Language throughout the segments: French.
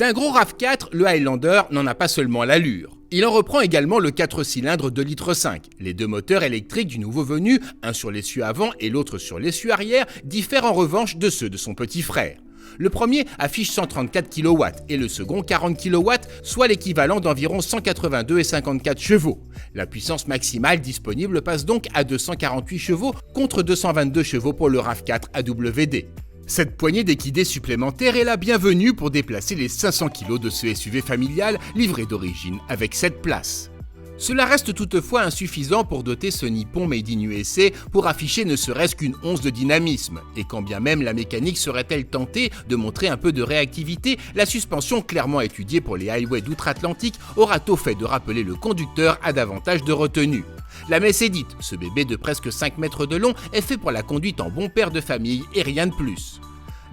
D'un gros RAV4, le Highlander n'en a pas seulement l'allure. Il en reprend également le 4 cylindres 2,5 litres. Les deux moteurs électriques du nouveau venu, un sur l'essieu avant et l'autre sur l'essieu arrière, diffèrent en revanche de ceux de son petit frère. Le premier affiche 134 kW et le second 40 kW, soit l'équivalent d'environ 182,54 chevaux. La puissance maximale disponible passe donc à 248 chevaux contre 222 chevaux pour le RAV4 AWD. Cette poignée d'équidés supplémentaire est la bienvenue pour déplacer les 500 kg de ce SUV familial livré d'origine avec 7 places. Cela reste toutefois insuffisant pour doter ce Nippon Made in USA pour afficher ne serait-ce qu'une once de dynamisme. Et quand bien même la mécanique serait-elle tentée de montrer un peu de réactivité, la suspension clairement étudiée pour les highways d'outre-Atlantique aura tôt fait de rappeler le conducteur à davantage de retenue. La messe est dite, ce bébé de presque 5 mètres de long est fait pour la conduite en bon père de famille et rien de plus.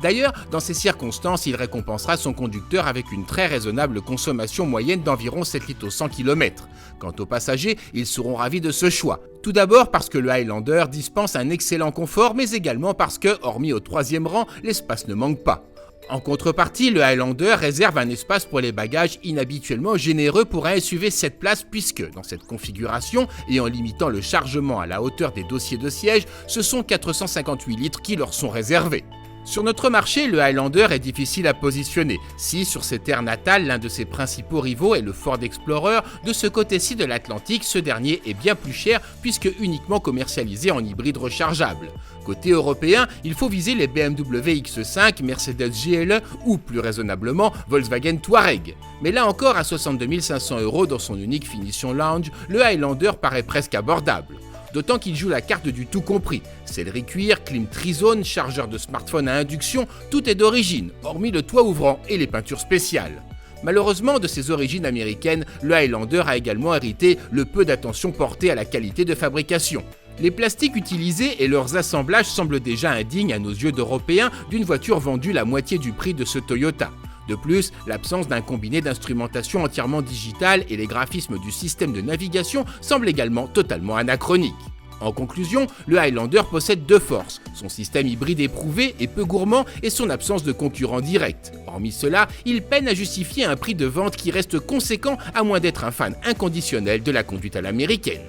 D'ailleurs, dans ces circonstances, il récompensera son conducteur avec une très raisonnable consommation moyenne d'environ 7 litres au 100 km. Quant aux passagers, ils seront ravis de ce choix. Tout d'abord parce que le Highlander dispense un excellent confort, mais également parce que, hormis au 3e rang, l'espace ne manque pas. En contrepartie, le Highlander réserve un espace pour les bagages inhabituellement généreux pour un SUV 7 places puisque, dans cette configuration, et en limitant le chargement à la hauteur des dossiers de siège, ce sont 458 litres qui leur sont réservés. Sur notre marché, le Highlander est difficile à positionner. Si, sur ses terres natales, l'un de ses principaux rivaux est le Ford Explorer, de ce côté-ci de l'Atlantique, ce dernier est bien plus cher puisque uniquement commercialisé en hybride rechargeable. Côté européen, il faut viser les BMW X5, Mercedes GLE ou, plus raisonnablement, Volkswagen Touareg. Mais là encore, à 62 500 € dans son unique finition lounge, le Highlander paraît presque abordable. D'autant qu'il joue la carte du tout compris. Sellerie cuir, clim trizone, chargeur de smartphone à induction, tout est d'origine, hormis le toit ouvrant et les peintures spéciales. Malheureusement, de ses origines américaines, le Highlander a également hérité le peu d'attention portée à la qualité de fabrication. Les plastiques utilisés et leurs assemblages semblent déjà indignes à nos yeux d'Européens d'une voiture vendue la moitié du prix de ce Toyota. De plus, l'absence d'un combiné d'instrumentation entièrement digital et les graphismes du système de navigation semblent également totalement anachroniques. En conclusion, le Highlander possède deux forces, son système hybride éprouvé et peu gourmand et son absence de concurrent direct. Hormis cela, il peine à justifier un prix de vente qui reste conséquent à moins d'être un fan inconditionnel de la conduite à l'américaine.